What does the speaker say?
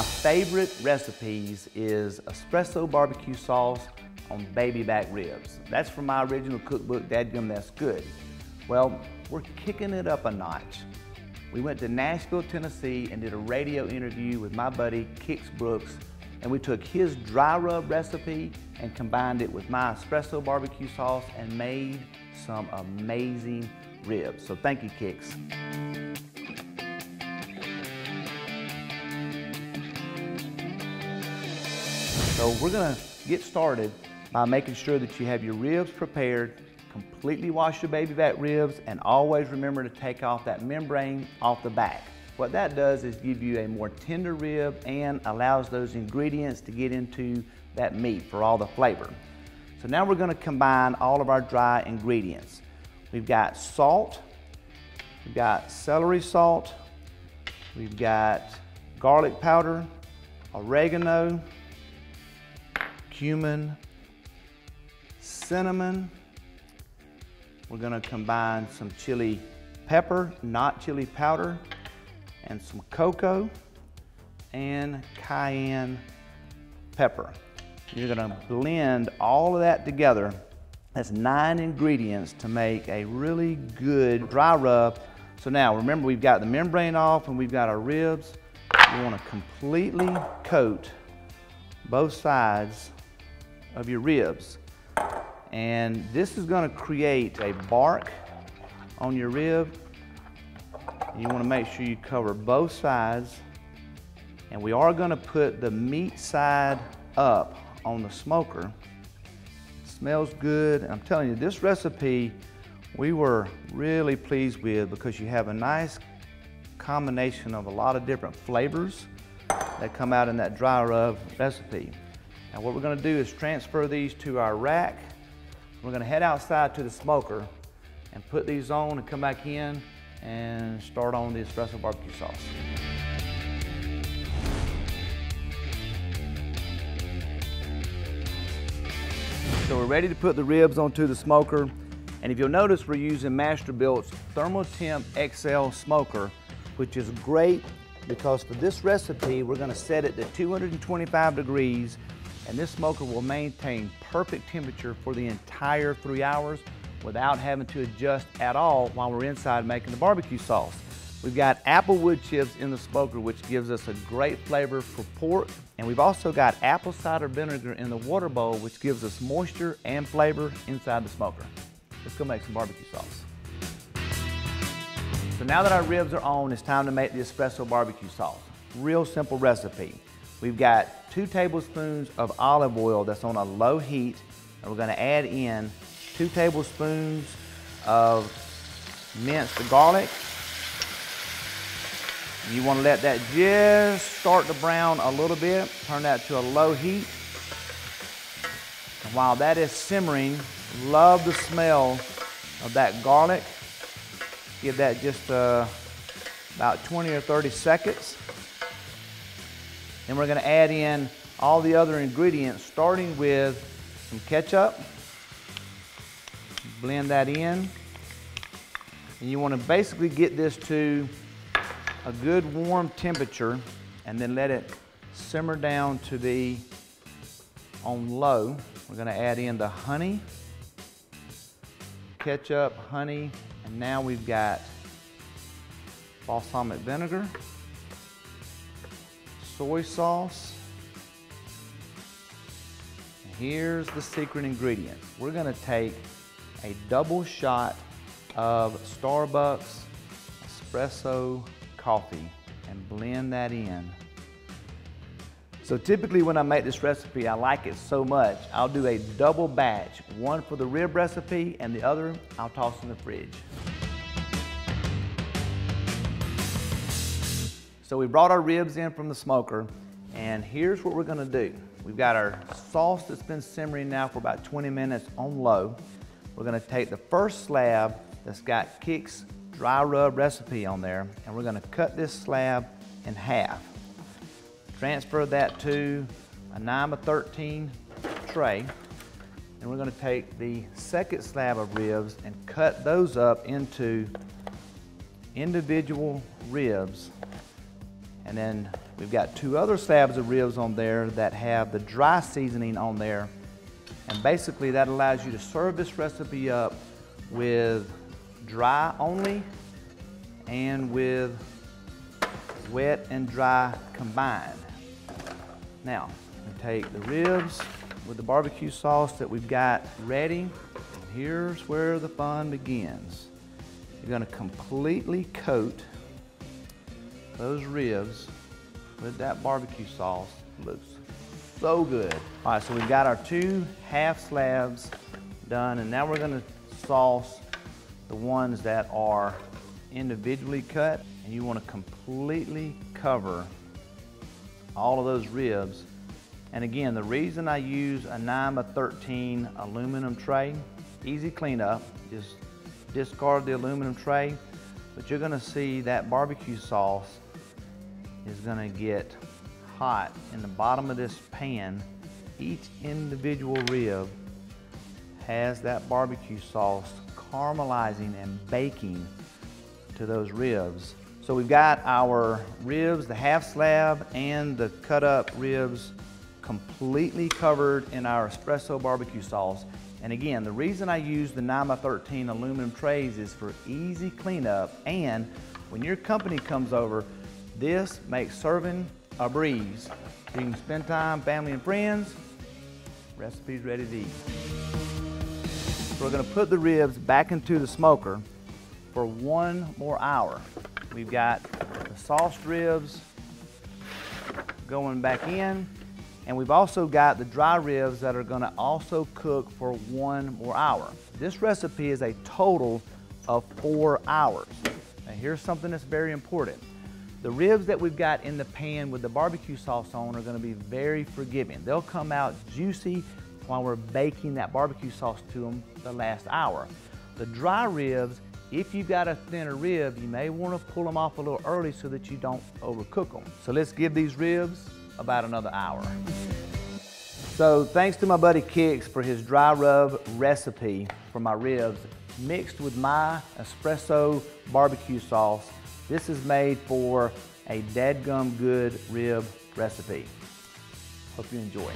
my favorite recipes is espresso barbecue sauce on baby back ribs. That's from my original cookbook, Dadgum That's Good. Well, we're kicking it up a notch. We went to Nashville, Tennessee and did a radio interview with my buddy, Kix Brooks, and we took his dry rub recipe and combined it with my espresso barbecue sauce and made some amazing ribs. So thank you, Kix. So we're gonna get started by making sure that you have your ribs prepared, completely wash your baby back ribs, and always remember to take off that membrane off the back. What that does is give you a more tender rib and allows those ingredients to get into that meat for all the flavor. So now we're gonna combine all of our dry ingredients. We've got salt, we've got celery salt, we've got garlic powder, oregano, cumin, cinnamon. We're gonna combine some chili pepper, not chili powder, and some cocoa and cayenne pepper. You're gonna blend all of that together. That's 9 ingredients to make a really good dry rub. So now remember, we've got the membrane off and we've got our ribs. You wanna completely coat both sides of your ribs. And this is gonna create a bark on your rib. You wanna make sure you cover both sides. And we are gonna put the meat side up on the smoker. It smells good. I'm telling you, this recipe we were really pleased with because you have a nice combination of a lot of different flavors that come out in that dry rub recipe. Now what we're gonna do is transfer these to our rack. We're gonna head outside to the smoker and put these on and come back in and start on the espresso barbecue sauce. So we're ready to put the ribs onto the smoker. And if you'll notice, we're using Masterbuilt's Thermal Temp XL smoker, which is great because for this recipe, we're gonna set it to 225 degrees and this smoker will maintain perfect temperature for the entire 3 hours without having to adjust at all while we're inside making the barbecue sauce. We've got apple wood chips in the smoker, which gives us a great flavor for pork. And we've also got apple cider vinegar in the water bowl, which gives us moisture and flavor inside the smoker. Let's go make some barbecue sauce. So now that our ribs are on, it's time to make the espresso barbecue sauce. Real simple recipe. We've got 2 tablespoons of olive oil that's on a low heat, and we're gonna add in 2 tablespoons of minced garlic. You wanna let that just start to brown a little bit, turn that to a low heat. And while that is simmering, love the smell of that garlic. Give that just about 20 or 30 seconds. Then we're gonna add in all the other ingredients, starting with some ketchup. Blend that in. And you wanna basically get this to a good warm temperature and then let it simmer down to be on low. We're gonna add in the honey, ketchup, honey, and now we've got balsamic vinegar, soy sauce. And here's the secret ingredients. We're gonna take a double shot of Starbucks espresso coffee and blend that in. So typically when I make this recipe, I like it so much, I'll do a double batch, one for the rib recipe and the other I'll toss in the fridge. So we brought our ribs in from the smoker, and here's what we're gonna do. We've got our sauce that's been simmering now for about 20 minutes on low. We're gonna take the first slab that's got Kix dry rub recipe on there, and we're gonna cut this slab in half. Transfer that to a 9x13 tray, and we're gonna take the second slab of ribs and cut those up into individual ribs. And then we've got 2 other slabs of ribs on there that have the dry seasoning on there. And basically that allows you to serve this recipe up with dry only and with wet and dry combined. Now, we take the ribs with the barbecue sauce that we've got ready. And here's where the fun begins. You're gonna completely coat those ribs with that barbecue sauce. Looks so good. All right, so we've got our 2 half slabs done, and now we're gonna sauce the ones that are individually cut, and you wanna completely cover all of those ribs. And again, the reason I use a 9x13 aluminum tray, easy cleanup, just discard the aluminum tray, but you're gonna see that barbecue sauce is gonna get hot in the bottom of this pan. Each individual rib has that barbecue sauce caramelizing and baking to those ribs. So we've got our ribs, the half slab and the cut up ribs completely covered in our espresso barbecue sauce. And again, the reason I use the 9x13 aluminum trays is for easy cleanup, and when your company comes over, this makes serving a breeze. You can spend time, family and friends, recipe's ready to eat. So we're gonna put the ribs back into the smoker for 1 more hour. We've got the sauced ribs going back in, and we've also got the dry ribs that are gonna also cook for 1 more hour. This recipe is a total of 4 hours. Now here's something that's very important. The ribs that we've got in the pan with the barbecue sauce on are gonna be very forgiving. They'll come out juicy while we're baking that barbecue sauce to them the last hour. The dry ribs, if you've got a thinner rib, you may wanna pull them off a little early so that you don't overcook them. So let's give these ribs about another hour. So thanks to my buddy Kix for his dry rub recipe for my ribs mixed with my espresso barbecue sauce. This is made for a dadgum good rib recipe. Hope you enjoy.